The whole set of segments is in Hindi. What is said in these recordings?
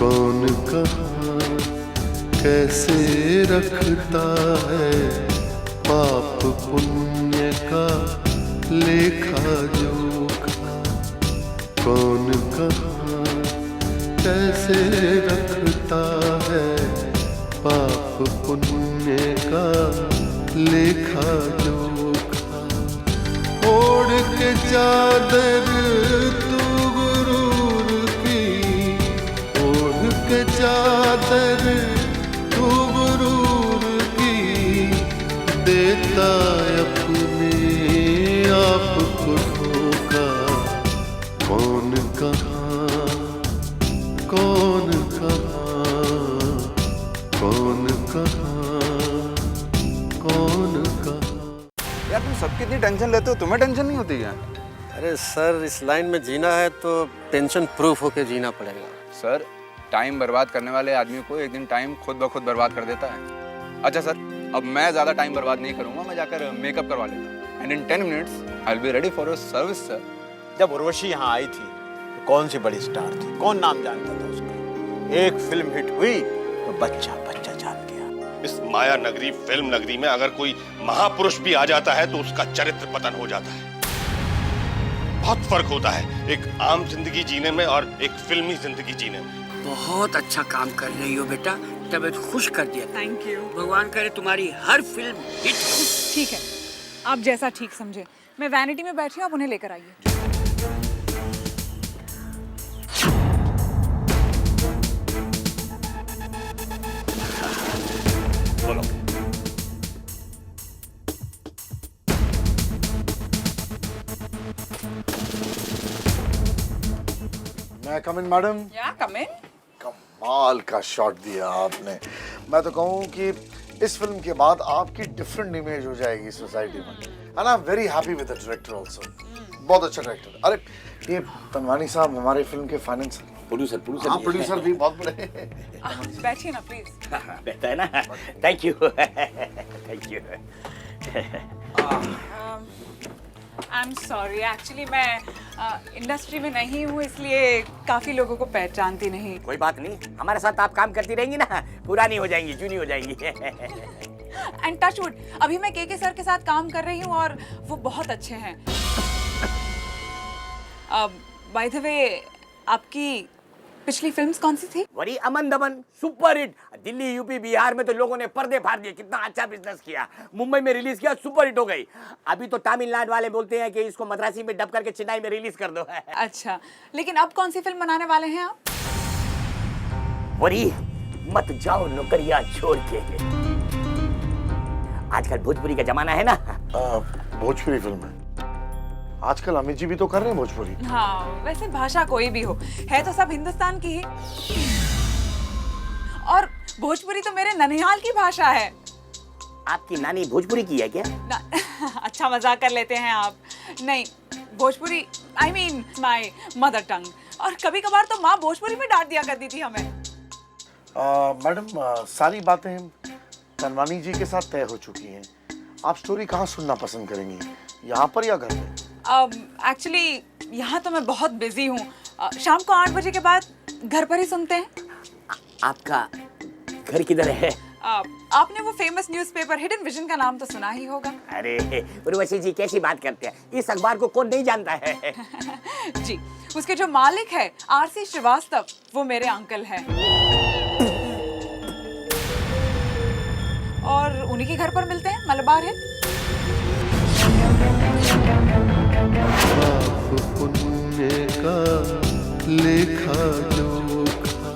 कौन कहाँ कैसे रखता है पाप पुण्य का लेखा जोखा। कौन कहाँ कैसे रखता है पाप पुण्य का लेखा जोखा। ओढ़ के चादर तू गुरूर की, ओढ़ के चादर तू गुरूर की, देता अपने आप को धोखा। कौन कहाँ कौन कहाँ कौन कहाँ कौन कहाँ। यार तुम सबकी इतनी टेंशन लेते हो, तुम्हें टेंशन नहीं होती क्या? अरे सर, इस लाइन में जीना है तो टेंशन प्रूफ होके जीना पड़ेगा। सर, टाइम बर्बाद करने वाले आदमी को एक दिन टाइम खुद ब खुद बर्बाद कर देता है। अच्छा सर, अब मैं ज़्यादा टाइम बर्बाद नहीं करूंगा, मैं जाकर मेकअप करवा लेता हूँ। And in 10 minutes I will be ready for your service sir. जब उर्वशी यहाँ आई थी तो कौन सी बड़ी स्टार थी, कौन नाम जानता था उसका। एक फिल्म हिट हुई तो बच्चा बच्चा जान गया। इस माया नगरी फिल्म नगरी में अगर कोई महापुरुष भी आ जाता है तो उसका चरित्र पतन हो जाता है। बहुत फर्क होता है एक आम जिंदगी जीने में और एक फिल्मी जिंदगी जीने में। बहुत अच्छा काम कर रही हो बेटा, तबीयत खुश कर दिया। Thank you. भगवान करे तुम्हारी हर फिल्म हिट हो। ठीक है, आप जैसा ठीक समझे। मैं वैनिटी में बैठी हूँ, आप उन्हें लेकर आइए। बोलो। मैं कम इन मैडम? या कम इन। कमाल का शॉट दिया आपने। मैं तो कहूँ कि इस फिल्म के बाद आपकी डिफरेंट इमेज हो जाएगी सोसाइटी में। And I am very happy with the director also. बहुत अच्छा डायरेक्टर। अरे ये तनवानी साहब हमारे फिल्म के फाइनेंस प्रोड्यूसर प्रोड्यूसर भी बहुत बड़े। बैठिए ना प्लीज। बैठता है ना। Thank you thank you. I am sorry, actually मैं इंडस्ट्री में नहीं हूँ, इसलिए काफी लोगों को पहचानती नहीं। कोई बात नहीं, हमारे साथ आप काम करती रहेंगी ना, पुरानी हो जाएंगी, जूनी हो जाएंगी। एंड टचवुड, अभी मैं के सर के साथ काम कर रही हूँ और वो बहुत अच्छे हैं। बाय द वे, आपकी पिछली फिल्म्स कौन सी थी? वरी अमन दमन super hit. Delhi, UP, Bihar में तो लोगों ने पर्दे फाड़ दिए, कितना अच्छा बिजनेस किया। मुंबई में रिलीज किया, सुपर हिट हो गई। अभी तो तमिलनाडु वाले बोलते हैं कि इसको मद्रासी में डब करके चेन्नई में रिलीज कर दो। अच्छा, लेकिन अब कौन सी फिल्म बनाने वाले हैं आप? वरी मत जाओ नौकरियां छोड़ के। आजकल भोजपुरी का जमाना है ना। भोजपुरी फिल्म है आजकल। अमित जी भी तो कर रहे हैं भोजपुरी। हाँ, वैसे भाषा कोई भी हो, है तो सब हिंदुस्तान की ही। और भोजपुरी तो मेरे ननिहाल की भाषा है। आपकी नानी भोजपुरी की है क्या? अच्छा मजाक कर लेते हैं आप। नहीं, Bhojpuri I mean my mother tongue. और कभी कभार तो माँ भोजपुरी में डांट दिया करती थी हमें। मैडम सारी बातें तनवानी जी के साथ तय हो चुकी हैं। आप स्टोरी कहाँ सुनना पसंद करेंगी, यहाँ पर या घर पे? एक्चुअली यहाँ तो मैं बहुत बिजी हूँ। शाम को 8 बजे के बाद घर पर ही सुनते हैं। आपका घर किधर है? आपने वो फेमस न्यूज़पेपर हिडन विजन का नाम तो सुना ही होगा। अरे उर्वशी जी कैसी बात करते हैं, इस अखबार को कौन नहीं जानता है। जी, उसके जो मालिक है आरसी श्रीवास्तव, वो मेरे अंकल हैं। और उन्हीं के घर पर मिलते हैं, मलबार हिल। पाप पुण्य का लेखा जोखा।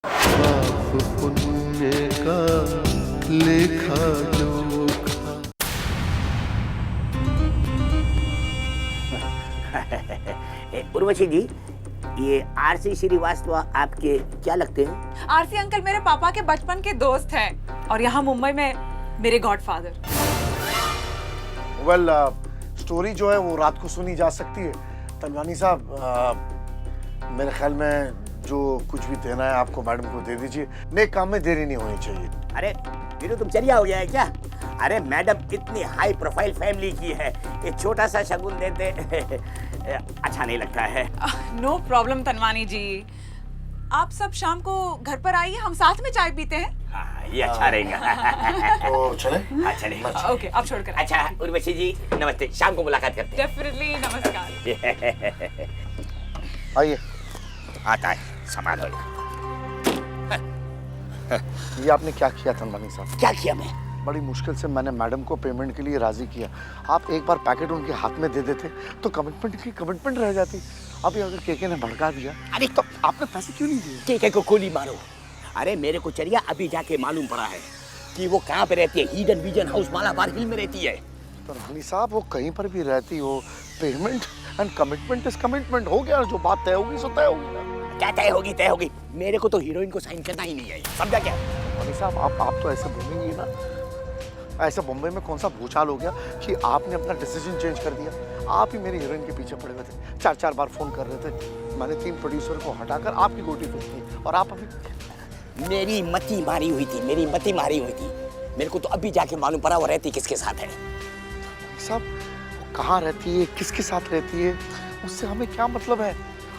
पाप पुण्य का लेखा जोखा। उर्वशी जी, ये आरसी श्रीवास्तव आपके क्या लगते हैं? आरसी अंकल मेरे पापा के बचपन के दोस्त हैं और यहाँ मुंबई में मेरे गॉडफादर। वेल, स्टोरी जो है वो रात को सुनी जा सकती है। तनवानी साहब, मेरे ख्याल में जो कुछ भी देना है आपको मैडम को दे दीजिए। नेक काम में देरी नहीं होनी चाहिए। अरे वीरू, तुम चरिया हो गया है क्या? अरे मैडम इतनी हाई प्रोफाइल फैमिली की है, एक छोटा सा शगुन देते अच्छा नहीं लगता है। नो प्रॉब्लम तनवानी जी, आप सब शाम को घर पर आइए, हम साथ में चाय पीते हैं। हाँ, ये अच्छा रहेगा। तो चले? हाँ चले। ओके, आप छोड़कर आइए। अच्छा उर्वशी जी, नमस्ते, शाम को मुलाकात करते हैं। डेफिनेटली, नमस्कार। आइए। आता है, समाध हो। ये आपने क्या किया तनवानी साहब? क्या किया मैं? बड़ी मुश्किल से मैंने मैडम को पेमेंट के लिए राजी किया। आप एक बार पैकेट उनके हाथ में दे देते तो कमिटमेंट की कमिटमेंट रह जाती। अभी अगर केके ने भड़का दिया, अरे तो आपने पैसे क्यों नहीं दिए? केके को गोली मारो। अरे मेरे को चरिया अभी जाके मालूम पड़ा है कि वो कहाँ पे रहती है। हीडन विजन हाउस मालाबार हिल में रहती है। तनवानी साहब, वो कहीं पर भी रहती हो, payment and commitment is commitment. हो गया, जो बात तय होगी सो तय होगी ना। क्या तय होगी? तय होगी। मेरे को तो हीरोइन को साइन करना ही नहीं है, समझा क्या? तनवानी साहब, आप तो ऐसे बोलेंगे ना। ऐसा बॉम्बे में कौन सा भूचाल हो गया कि आपने अपना डिसीजन चेंज कर दिया? आप ही मेरी हीरोइन के पीछे पड़े हुए थे, 4-4 बार फोन कर रहे थे। मैंने 3 प्रोड्यूसर को हटाकर आपकी गोटी फेंक दी और आप अभी। मेरी मती मारी हुई थी, मेरी मती मारी हुई थी। मेरे को तो अभी जाके मालूम पड़ा वो रहती किसके साथ है। साहब, वो कहाँ रहती है, किसके साथ रहती है, उससे हमें क्या मतलब है?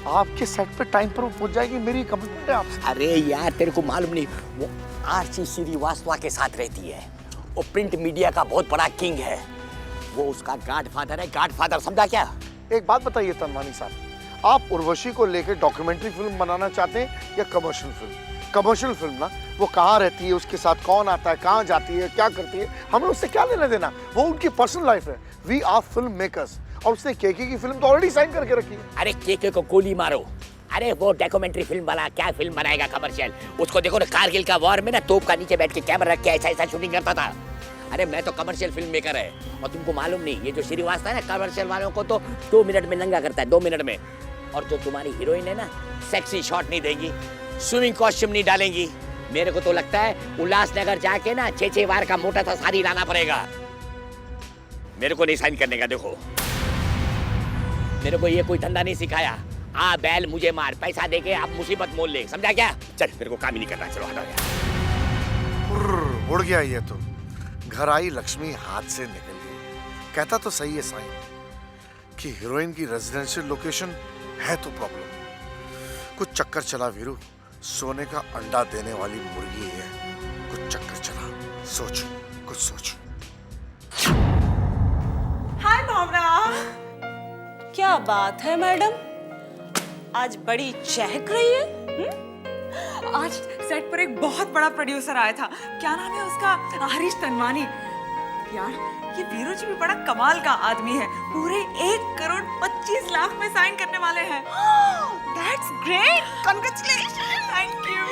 आपके सेट पे टाइम पर वो पहुंच जाएगी, मेरी कमिटमेंट है आपसे। अरे यार, तेरे को मालूम नहीं, वो आरसी श्रीवास्तव के साथ रहती है। वो प्रिंट मीडिया का बहुत बड़ा किंग है। वो उसका गॉडफादर है, गॉडफादर, समझा क्या? एक बात बताइए तनवानी साहब, आप उर्वशी को लेकर डॉक्यूमेंट्री फिल्म बनाना चाहते हैं या कमर्शियल फिल्म? कमर्शियल फिल्म ना, वो कहाँ रहती है, उसके साथ कौन आता है, कहाँ जाती है, क्या करती है, हमें उससे क्या लेना देना? वो उनकी पर्सनल लाइफ है। We are film makers. और उसने केके की फिल्म तो ऑलरेडी साइन करके रखी है। अरे केके को गोली मारो। अरे वो डॉक्यूमेंट्री फिल्म वाला क्या फिल्म बनाएगा कमर्शियल? उसको देखो ना, कारगिल का वॉर में ना तोप का नीचे बैठ के कैमरा रख के ऐसा शूटिंग करता था। अरे मैं तो कमर्शियल फिल्म मेकर है। और तुमको मालूम नहीं, ये जो श्रीवास्तव है ना, कमर्शियल वालों को तो 2 मिनट में नंगा करता है, 2 मिनट में। और जो तुम्हारी हीरोइन है ना, सेक्सी शॉट नहीं देगी, स्विमिंग कॉस्ट्यूम नहीं डालेंगी। मेरे को तो लगता है उल्लासनगर जाके ना 6-6 बार का मोटा सा साड़ी लाना पड़ेगा। मेरे को नहीं साइन करने का। देखो, मेरे को ये कोई धंधा नहीं सिखाया। आ बैल मुझे मार, पैसा देके आप मुसीबत मोल ले, समझा क्या? चल, मेरे को काम ही नहीं करना। चलो हटाओ यार। उड़ गया ये तो। घर आई लक्ष्मी हाथ से निकल गई। कहता तो सही है साईं कि हीरोइन की रेजिडेंशियल लोकेशन है तो प्रॉब्लम। कुछ चक्कर चला वीरू, सोने का अंडा देने वाली मुर्गी है। कुछ चक्कर चला, सोच, कुछ सोच। हाय भावना। क्या बात है मैडम, आज बड़ी चहक रही है। आज सेट पर एक बहुत बड़ा प्रोड्यूसर आया था, क्या नाम है उसका, हरीश तनवानी। यार, ये वीरू जी भी बड़ा कमाल का आदमी है। पूरे 1,25,00,000 में साइन करने वाले हैं। That's great, congratulations, thank you।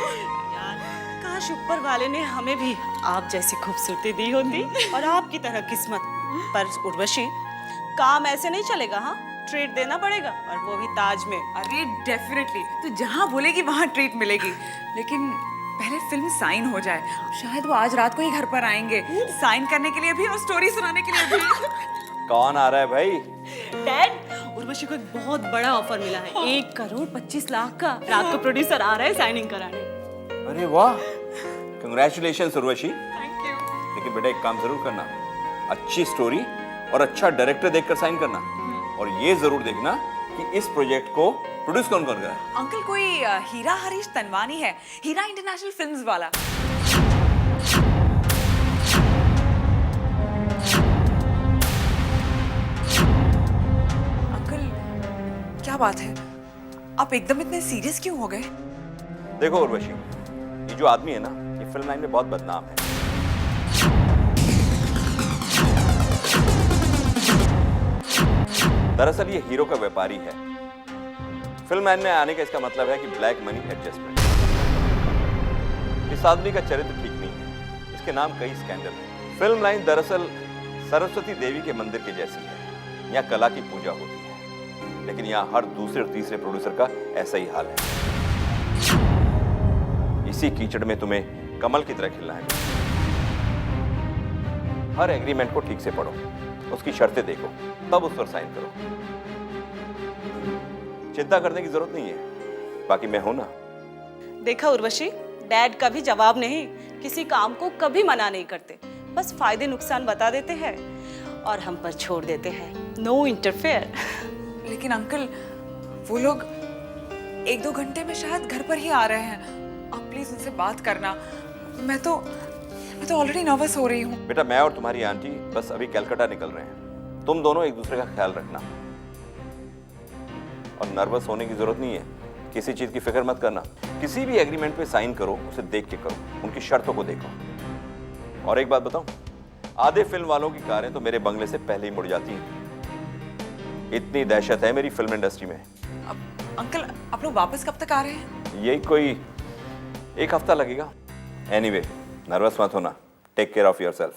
यार, काश ऊपर वाले ने हमें भी आप जैसी खूबसूरती दी होती और आपकी तरह किस्मत। पर उर्वशी, काम ऐसे नहीं चलेगा। हाँ, ट्रीट देना पड़ेगा, और वो भी ताज में। अरे डेफिनेटली, तू जहाँ बोलेगी वहाँ ट्रीट मिलेगी, लेकिन पहले फिल्म साइन हो जाए। शायद वो आज रात को ही घर पर आएंगे, साइन करने के लिए भी और स्टोरी सुनाने के लिए भी। कौन आ रहा है भाई? डैड, उर्वशी को एक बहुत बड़ा ऑफर मिला है, 1,25,00,000 का। रात को प्रोड्यूसर आ रहा है साइनिंग कराने। अरे वाह, कंग्रेचुलेशंस उर्वशी। Thank you. लेकिन बेटा एक काम जरूर करना, अच्छी स्टोरी और अच्छा डायरेक्टर देखकर साइन करना। और ये जरूर देखना कि इस प्रोजेक्ट को प्रोड्यूस कौन कर रहा है। अंकल, कोई हीरा हरीश तनवानी है, हीरा इंटरनेशनल फिल्म्स वाला। अंकल, क्या बात है, आप एकदम इतने सीरियस क्यों हो गए? देखो उर्वशी, ये जो आदमी है ना, ये फिल्म लाइन में बहुत बदनाम है। दरअसल ये हीरो का व्यापारी है। फिल्म लाइन में आने का इसका मतलब है कि ब्लैक मनी एडजस्टमेंट। इस आदमी का चरित्र ठीक नहीं है, इसके नाम कई स्कैंडल हैं। फिल्म लाइन दरअसल सरस्वती देवी के मंदिर के जैसी है, यहाँ कला की पूजा होती है। लेकिन यहाँ हर दूसरे और तीसरे प्रोड्यूसर का ऐसा ही हाल है। इसी कीचड़ में तुम्हें कमल की तरह खिलना है। हर एग्रीमेंट को ठीक से पढ़ो, उसकी शर्तें देखो, तब उस पर साइन करो। चिंता करने की जरूरत नहीं है, बाकी मैं हूं ना। देखा उर्वशी, डैड कभी जवाब नहीं, किसी काम को कभी मना नहीं करते, बस फायदे नुकसान बता देते हैं और हम पर छोड़ देते हैं। No interfere. लेकिन अंकल, वो लोग 1-2 घंटे में शायद घर पर ही आ रहे हैं। आप प्लीज उनसे बात करना। मैं तो ऑलरेडी नर्वस हो रही हूँ। बेटा, मैं और तुम्हारी आंटी बस अभी कलकत्ता निकल रहे हैं। तुम दोनों एक दूसरे का ख्याल रखना और नर्वस होने की जरूरत नहीं है। किसी चीज की फिक्र मत करना। किसी भी एग्रीमेंट पे साइन करो, उसे देख के करो, उनकी शर्तों को देखो। और एक बात बताऊं, आधे फिल्म वालों की कारें तो मेरे बंगले से पहले ही मुड़ जाती हैं। इतनी दहशत है मेरी फिल्म इंडस्ट्री में। अंकल, आप लोग वापस कब तक आ रहे हैं? यही कोई 1 हफ्ता लगेगा। एनीवे, नर्वस मत होना। Take care of yourself.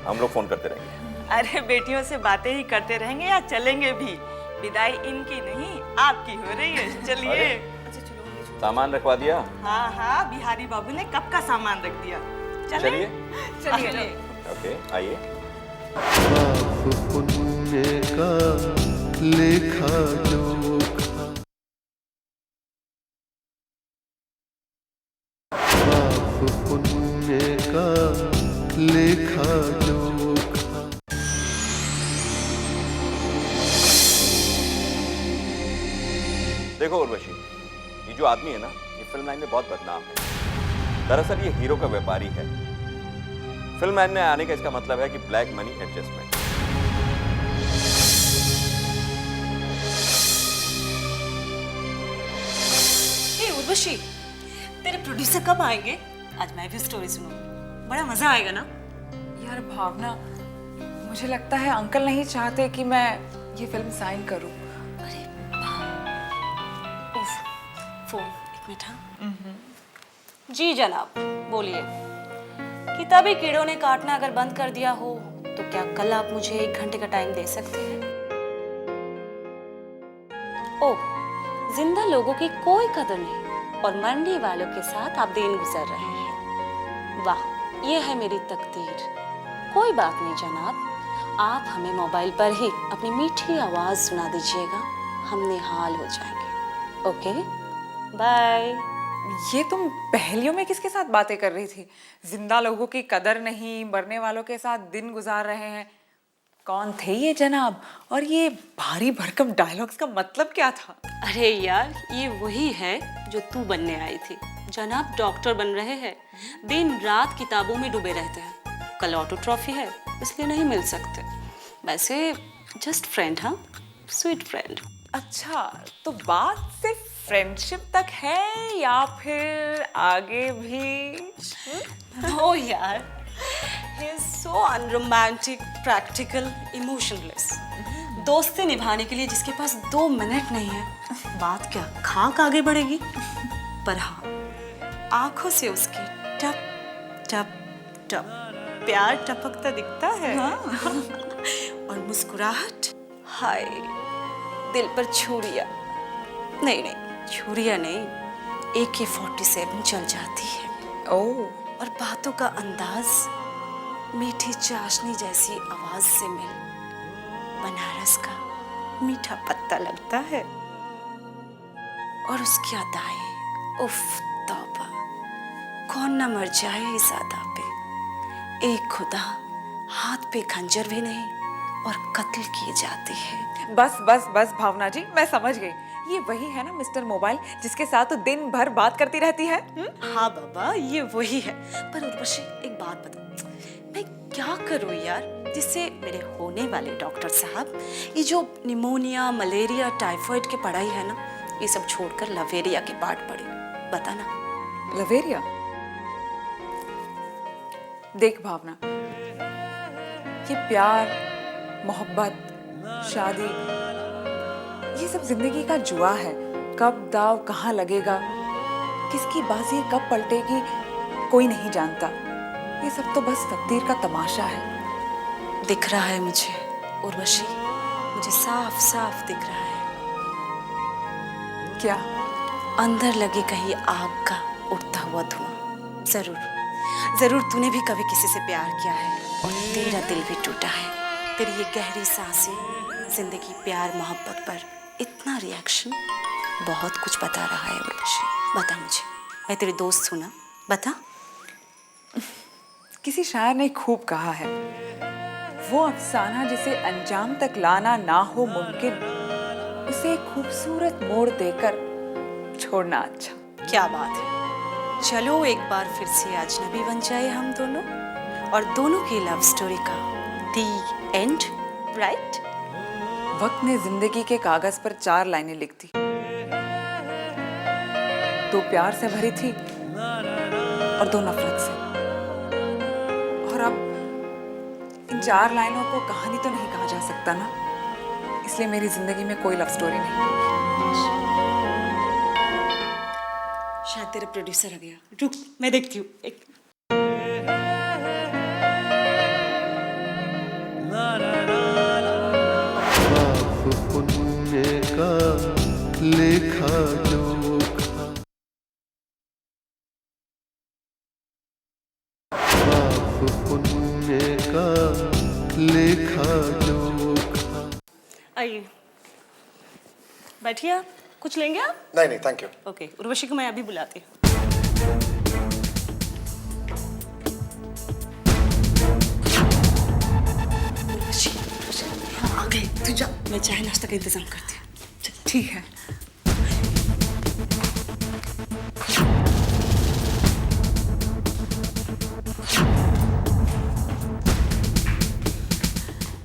हम लोग फोन करते रहेंगे। अरे बेटियों से बातें ही करते रहेंगे या चलेंगे भी? विदाई इनकी नहीं आपकी हो रही है। चलिए। अच्छा चलो। सामान रखवा दिया? हाँ हाँ, बिहारी बाबू ने कब का सामान रख दिया। चलिए चलिए। ओके, आइए। पाप पुण्य का लेखा जोखा, पाप पुण्य का लेखा जोखा। देखो उर्वशी, ये जो आदमी है ना, ये फिल्म लाइन में बहुत बदनाम है। दरअसल ये हीरो का व्यापारी है। फिल्म लाइन में आने का इसका मतलब है कि ब्लैक मनी एडजस्टमेंट। हे उर्वशी, तेरे प्रोड्यूसर कब आएंगे? आज मैं भी स्टोरी सुनूं, बड़ा मजा आएगा ना। यार भावना, मुझे लगता है अंकल नहीं चाहते कि मैं ये फिल्म साइन करूं। अरे उफ, फोन 1 मिनट। हाँ जी जनाब, बोलिए। किताबी कीड़ों ने काटना अगर बंद कर दिया हो तो क्या कल आप मुझे 1 घंटे का टाइम दे सकते हैं? ओह, जिंदा लोगों की कोई कदर नहीं और मरने वालों के साथ आप दिन गुजर रहे हैं। वाह, ये है मेरी तकदीर। कोई बात नहीं जनाब, आप हमें मोबाइल पर ही अपनी मीठी आवाज सुना दीजिएगा, हम निहाल हो जाएंगे। Okay, bye. ये तुम पहेलियों में किसके साथ बातें कर रही थी? जिंदा लोगों की कदर नहीं, मरने वालों के साथ दिन गुजार रहे हैं। कौन थे ये जनाब? और ये भारी भरकम डायलॉग्स का मतलब क्या था? अरे यार, ये वही है जो तू बनने आई थी। जनाब डॉक्टर बन रहे हैं, दिन रात किताबों में डूबे रहते हैं। कल ऑटो ट्रॉफी है, इसलिए नहीं मिल सकते। वैसे जस्ट फ्रेंड। हाँ, स्वीट फ्रेंड। अच्छा, तो बात सिर्फ फ्रेंडशिप तक है या फिर आगे भी? नो यार, he is so unromantic, practical, emotionless. दोस्ती निभाने के लिए जिसके पास 2 मिनट नहीं है, बात क्या खाक आगे बढ़ेगी? पर हाँ, आंखों से उसके टप टप टप प्यार टपकता दिखता है। और मुस्कुराहट, हाय, दिल पर छुरियां नहीं, छुरियां नहीं, AK-47 चल जाती है। ओह, और बातों का अंदाज मीठी चाशनी जैसी आवाज से मिल बनारस का मीठा पत्ता लगता है। और उसकी अदाएं, उफ तौबा, कौन ना मर जाए इस अदा पे। एक खुदा, हाथ पे खंजर भी नहीं और कत्ल की जाती है। बस बस बस भावना जी, मैं समझ गई। ये वही है ना मिस्टर मोबाइल जिसके साथ तो दिन भर बात करती रहती है? हाँ बाबा, ये वही है। पर उर्वशी, एक बात बता, मैं क्या करूँ यार जिससे मेरे होने वाले डॉक्टर साहब ये जो निमोनिया, मलेरिया, टाइफाइड की पढ़ाई है ना, ये सब छोड़कर लवेरिया के पाठ पढ़े। बता ना। लवेरिया? देख भावना, ये प्यार, मोहब्बत, शादी, ये सब जिंदगी का जुआ है। कब दाव कहाँ लगेगा, किसकी बाजी कब पलटेगी, कोई नहीं जानता। ये सब तो बस तकदीर का तमाशा है। दिख रहा है मुझे उर्वशी, मुझे साफ साफ दिख रहा है। क्या? अंदर लगे कहीं आग का उठता हुआ धुआं। जरूर जरूर तूने भी कभी किसी से प्यार किया है और तेरा दिल भी टूटा है। तेरी ये गहरी सांसें, जिंदगी, प्यार, मोहब्बत पर इतना रिएक्शन बहुत कुछ बता रहा है उर्वशी। बता मुझे, मैं तेरी दोस्त हूं ना, बता। किसी शायर ने खूब कहा है, वो अफसाना जिसे अंजाम तक लाना ना हो मुमकिन, उसे एक खूबसूरत मोड़ देकर छोड़ना अच्छा। क्या बात है। चलो एक बार फिर से अजनबी बन जाए हम दोनों, और दोनों की लव स्टोरी का दी एंड, राइट? वक्त ने जिंदगी के कागज पर 4 लाइनें लिख दी। 2 प्यार से भरी थी और 2 नफरत से। और अब इन 4 लाइनों को कहानी तो नहीं कहा जा सकता ना, इसलिए मेरी जिंदगी में कोई लव स्टोरी नहीं। शायद तेरा प्रोड्यूसर आ गया। रुक, मैं देखती हूँ। एक पाप पुण्य का लेखा जोखा, पाप पुण्य का लेखा जोखा। आइए, बैठिए। आप कुछ लेंगे आप? नहीं नहीं, थैंक यू। ओके, उर्वशी को मैं अभी बुलाती हूँ। उर्वशी, हाँ, आ गई। तू जा, मैं चाय नाश्ता का इंतजाम करती हूँ। ठीक है।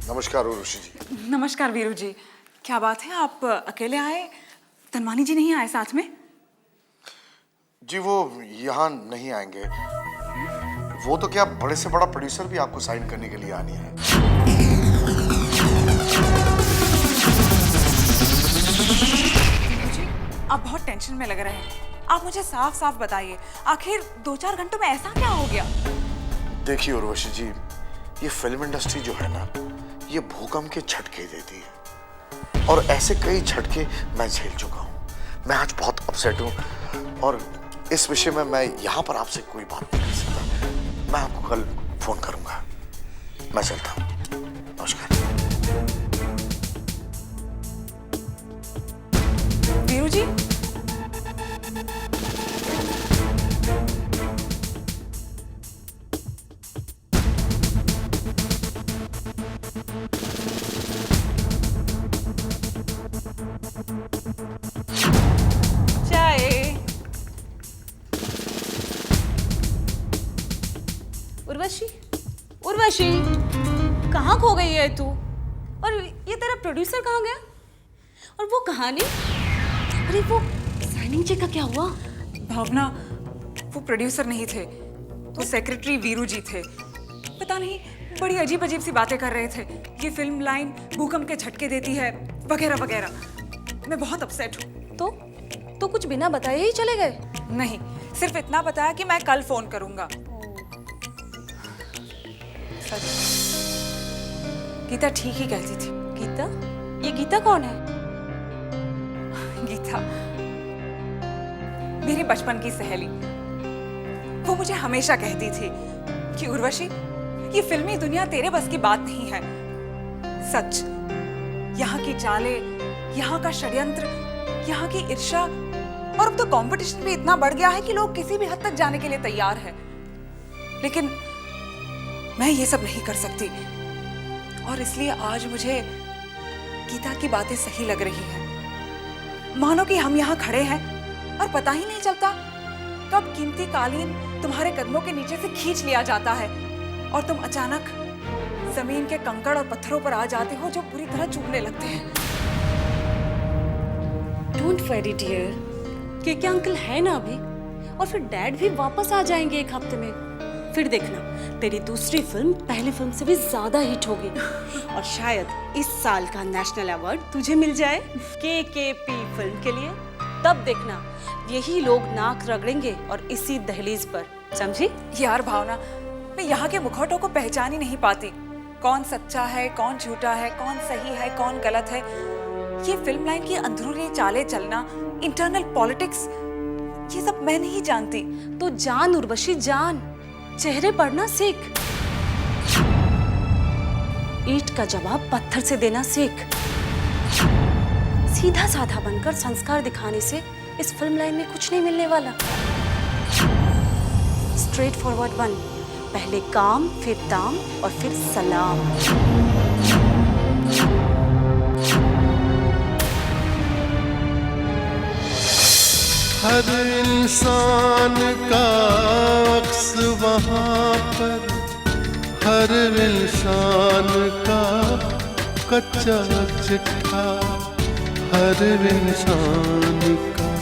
नमस्कार उर्वशी जी। नमस्कार वीरू जी। क्या बात है, आप अकेले आए? तनवानी जी नहीं आए साथ में? जी वो यहाँ नहीं आएंगे। वो तो क्या, बड़े से बड़ा प्रोड्यूसर भी आपको साइन करने के लिए आनी है। आप बहुत टेंशन में लग रहे हैं। आप मुझे साफ साफ बताइए, आखिर 2-4 घंटों में ऐसा क्या हो गया? देखिए उर्वशी जी, ये फिल्म इंडस्ट्री जो है ना, ये भूकंप के झटके देती है, और ऐसे कई झटके मैं झेल चुका हूँ। मैं आज बहुत अपसेट हूँ और इस विषय में मैं यहाँ पर आपसे कोई बात नहीं कर सकता। मैं आपको कल फोन करूंगा। मैं चलता हूँ। नमस्कार। वीरू जी, उर्वशी, उर्वशी, कहाँ खो गई है तू? और ये तेरा प्रोड्यूसर कहाँ गया? और वो कहानी, अरे वो साइनिंग चेक का क्या हुआ? भावना, वो प्रोड्यूसर नहीं थे, वो सेक्रेटरी वीरू जी थे। पता नहीं, बड़ी अजीब अजीब सी बातें कर रहे थे। ये फिल्म लाइन भूकंप के झटके देती है, वगैरह वगैरह। मैं बहुत अपसेट हूँ। तो कुछ बिना बताए ही चले गए? नहीं, सिर्फ इतना बताया कि मैं कल फोन करूंगा। सच, गीता ठीक ही कहती थी। गीता? ये गीता कौन है? गीता मेरी बचपन की सहेली। वो मुझे हमेशा कहती थी कि उर्वशी, ये फिल्मी दुनिया तेरे बस की बात नहीं है। सच, यहाँ की चालें, यहाँ का षड्यंत्र, यहाँ की ईर्ष्या, और अब तो कंपटीशन भी इतना बढ़ गया है कि लोग किसी भी हद तक जाने के लिए तैयार हैं। लेकिन मैं ये सब नहीं कर सकती, और इसलिए आज मुझे गीता की बातें सही लग रही हैं। मानो कि हम यहाँ खड़े हैं और पता ही नहीं चलता कब कीमती कालीन तुम्हारे कदमों के नीचे से खींच लिया जाता है और तुम अचानक जमीन के कंकड़ और पत्थरों पर आ जाते हो जो पूरी तरह चूमने लगते हैं। डोंट वरी डियर, के अंकल है ना अभी, और फिर डैड भी वापस आ जाएंगे 1 हफ्ते में। फिर देखना, तेरी दूसरी फिल्म पहली फिल्म से भी ज्यादा हिट होगी, और शायद इस साल का नेशनल अवार्ड तुझे मिल जाए केकेपी फिल्म के लिए। तब देखना, यही लोग नाक रगड़ेंगे और इसी दहलीज पर, समझी? यार भावना, मैं यहाँ के मुखौटों को पहचान ही नहीं पाती। कौन सच्चा है, कौन झूठा है, कौन सही है, कौन गलत है, ये फिल्म लाइन की अंदरूनी चालें चलना, इंटरनल पॉलिटिक्स, ये सब मैं नहीं जानती। तो जान उर्वशी जान, चेहरे पढ़ना सीख, ईंट का जवाब पत्थर से देना सीख। सीधा साधा बनकर संस्कार दिखाने से इस फिल्म लाइन में कुछ नहीं मिलने वाला। स्ट्रेट फॉरवर्ड बन, पहले काम, फिर दाम और फिर सलाम। हर इंसान का अक्स वहाँ पर, हर इंसान का कच्चा चिट्ठा, हर इंसान का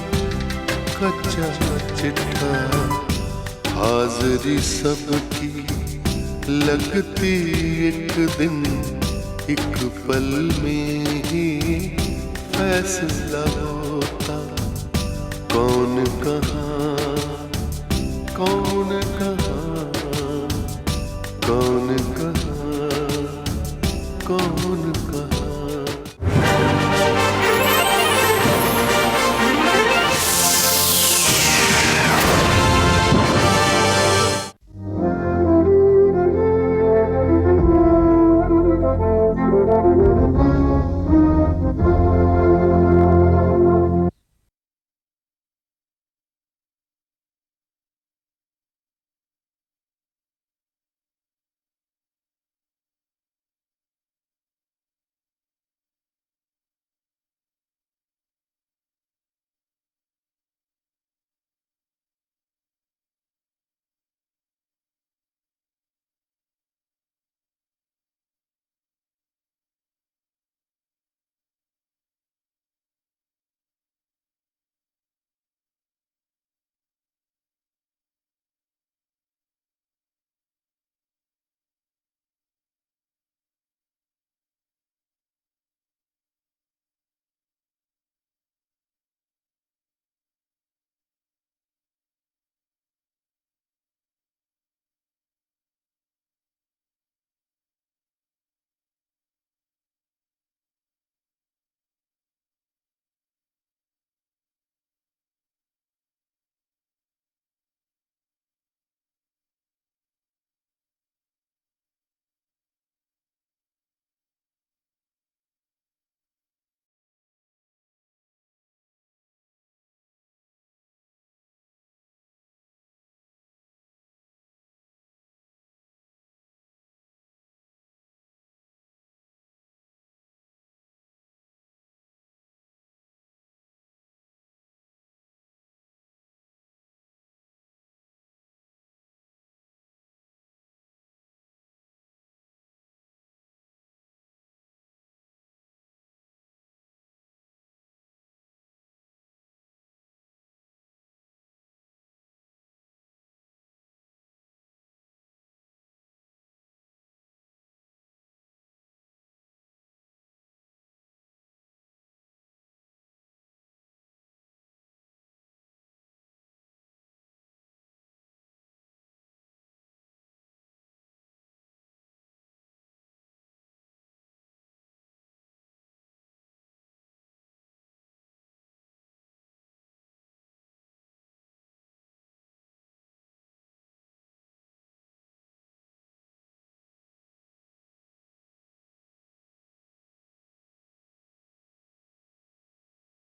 कच्चा चिट्ठा, हाज़िरी सबकी लगती एक दिन, एक पल में ही फैसला होता, कौन कहाँ, कौन कहाँ।